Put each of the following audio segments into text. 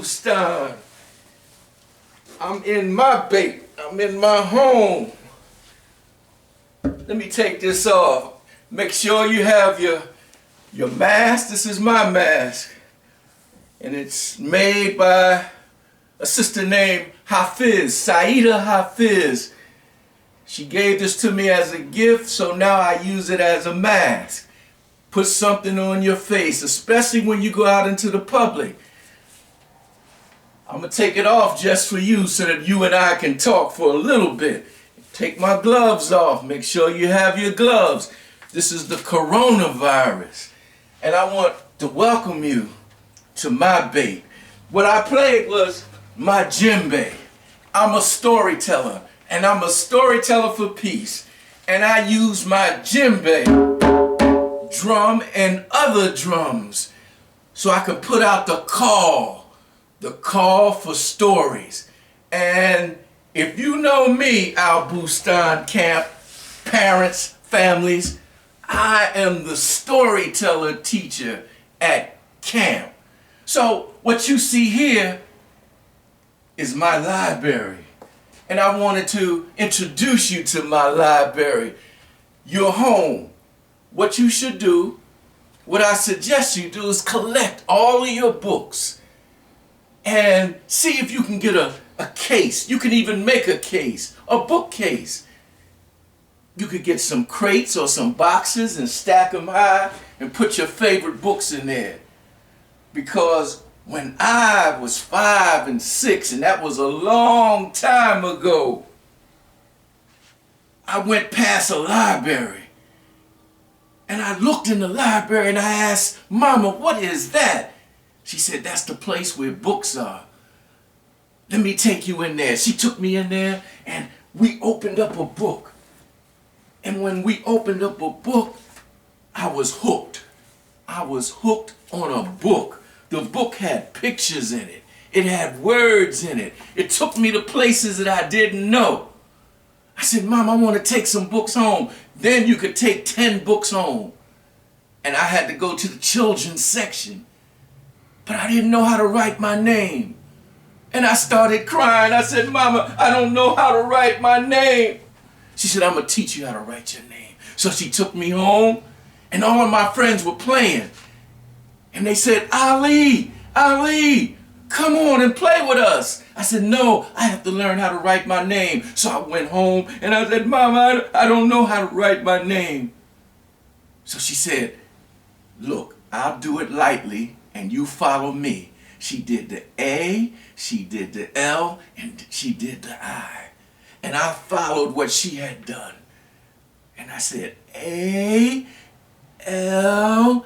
Al-Bustan. I'm in my Bayt. I'm in my home. Let me take this off. Make sure you have your mask. This is my mask. And it's made by a sister named Hafiz, Saida Hafiz. She gave this to me as a gift, so now I use it as a mask. Put something on your face, especially when you go out into the public. I'm going to take it off just for you so that you and I can talk for a little bit. Take my gloves off. Make sure you have your gloves. This is the coronavirus. And I want to welcome you to my Bayt. What I played was my djembe. I'm a storyteller, and I'm a storyteller for peace. And I use my djembe drum and other drums so I can put out the call for stories. And if you know me, Al-Bustan Camp, parents, families, I am the storyteller teacher at camp. So what you see here is my library. And I wanted to introduce you to my library, your home. What you should do, what I suggest you do, is collect all of your books and see if you can get a case. You can even make a case, a bookcase. You could get some crates or some boxes and stack them high and put your favorite books in there. Because when I was 5 and 6, and that was a long time ago, I went past a library. And I looked in the library and I asked, Mama, what is that? She said, that's the place where books are. Let me take you in there. She took me in there and we opened up a book. And when we opened up a book, I was hooked. I was hooked on a book. The book had pictures in it. It had words in it. It took me to places that I didn't know. I said, Mom, I want to take some books home. Then you could take 10 books home. And I had to go to the children's section. But I didn't know how to write my name. And I started crying. I said, Mama, I don't know how to write my name. She said, I'm going to teach you how to write your name. So she took me home, and all of my friends were playing. And they said, Ali, come on and play with us. I said, no, I have to learn how to write my name. So I went home and I said, Mama, I don't know how to write my name. So she said, look, I'll do it lightly and you follow me. She did the A, she did the L, and she did the I. And I followed what she had done. And I said, A, L,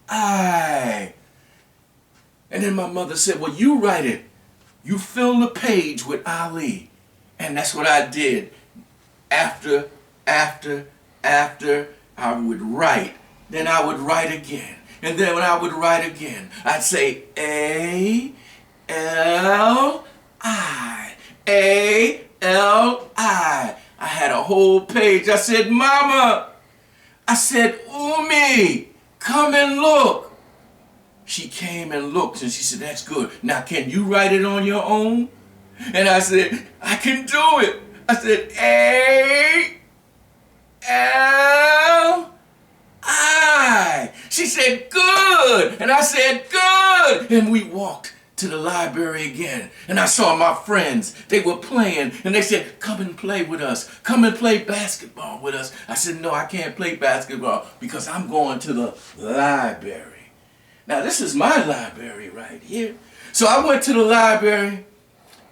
I. And then my mother said, well, you write it. You fill the page with Ali. And that's what I did. After I would write, then I would write again. And then when I would write again, I'd say A, L, I. A, L, I. I had a whole page. I said, Mama, I said, Umi, come and look. She came and looked and she said, that's good. Now, can you write it on your own? And I said, I can do it. I said, A, L, I. She said, good. And I said, good. And we walked to the library again. And I saw my friends. They were playing. And they said, come and play with us. Come and play basketball with us. I said, no, I can't play basketball because I'm going to the library. Now, this is my library right here. So I went to the library,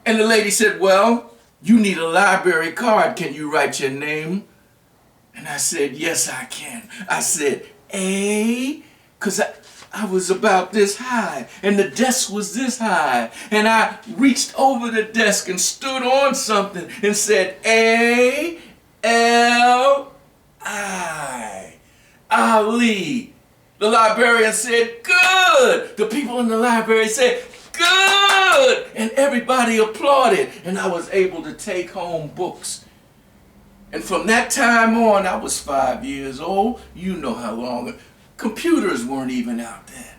and the lady said, well, you need a library card. Can you write your name? And I said, yes, I can. I said, A, because I was about this high, and the desk was this high. And I reached over the desk and stood on something and said, A, L, I. Ali. The librarian said, good. The people in the library said, good. And everybody applauded. And I was able to take home books. And from that time on, I was 5 years old. You know how long. Computers weren't even out then.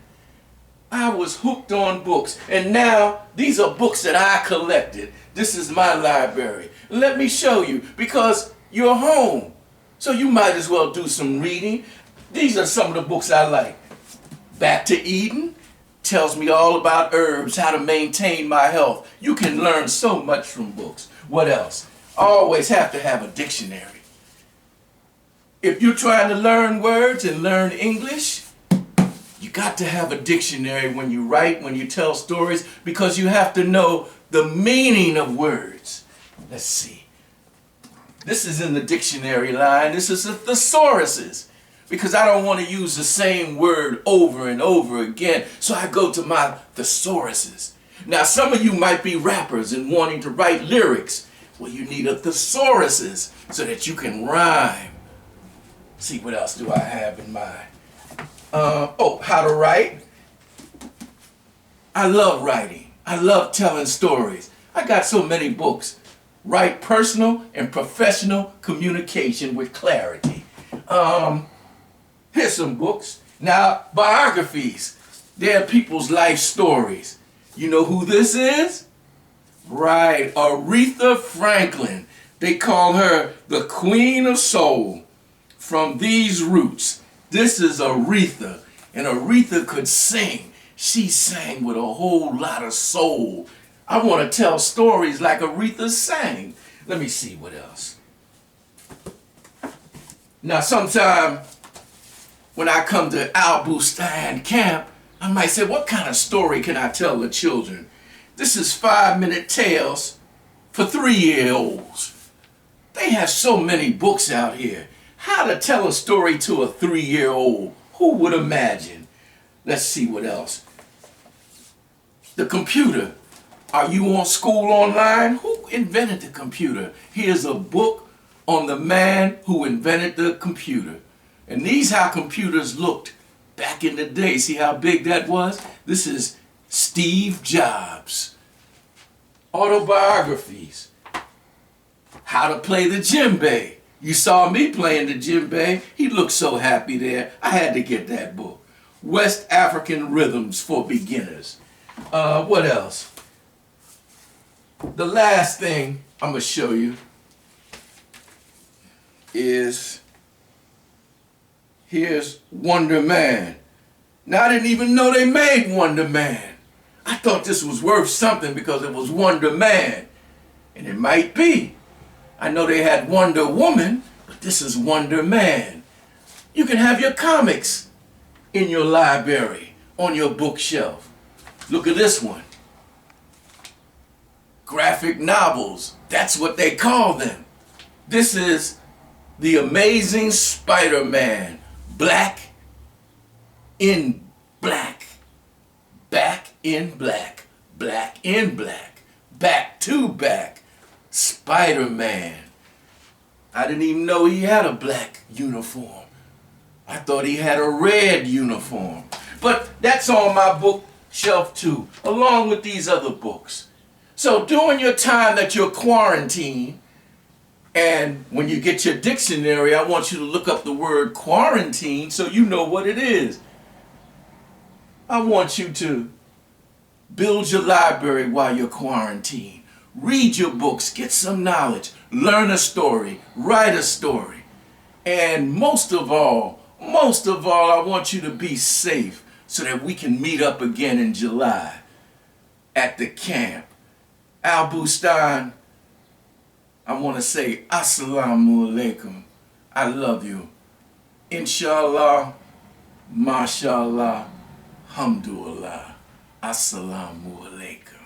I was hooked on books, and now these are books that I collected. This is my library. Let me show you, because you're home, so you might as well do some reading. These are some of the books I like. Back to Eden tells me all about herbs, how to maintain my health. You can learn so much from books. What else? I always have to have a dictionary. If you're trying to learn words and learn English, you got to have a dictionary when you write, when you tell stories, because you have to know the meaning of words. Let's see. This is in the dictionary line. This is a thesauruses, because I don't want to use the same word over and over again. So I go to my thesauruses. Now, some of you might be rappers and wanting to write lyrics. Well, you need a thesauruses so that you can rhyme. See, what else do I have in mind? How to write. I love writing. I love telling stories. I got so many books. Write personal and professional communication with clarity. Here's some books. Now, biographies. They're people's life stories. You know who this is? Right, Aretha Franklin. They call her the Queen of Soul. From these roots. This is Aretha, and Aretha could sing. She sang with a whole lot of soul. I want to tell stories like Aretha sang. Let me see what else. Now, sometime when I come to Al-Bustan Camp, I might say, what kind of story can I tell the children? This is 5-minute tales for 3-year-olds. They have so many books out here. How to tell a story to a 3-year-old. Who would imagine? Let's see what else. The computer. Are you on school online? Who invented the computer? Here's a book on the man who invented the computer. And these how computers looked back in the day. See how big that was? This is Steve Jobs. Autobiographies. How to play the djembe. You saw me playing the djembe. He looked so happy there. I had to get that book. West African Rhythms for Beginners. What else? The last thing I'm going to show you is, here's Wonder Man. Now, I didn't even know they made Wonder Man. I thought this was worth something because it was Wonder Man. And it might be. I know they had Wonder Woman, but this is Wonder Man. You can have your comics in your library, on your bookshelf. Look at this one. Graphic novels, that's what they call them. This is The Amazing Spider-Man, Black in Black, Back in Black, Black in Black, Back to Back, Spider-Man. I didn't even know he had a black uniform. I thought he had a red uniform. But that's on my bookshelf too, along with these other books. So during your time that you're quarantined, and when you get your dictionary, I want you to look up the word quarantine so you know what it is. I want you to build your library while you're quarantined. Read your books, get some knowledge, learn a story, write a story. And most of all, I want you to be safe so that we can meet up again in July at the camp. Al-Bustan, I want to say Assalamu alaikum. I love you. Inshallah, mashallah, hamdulillah. Assalamu alaikum.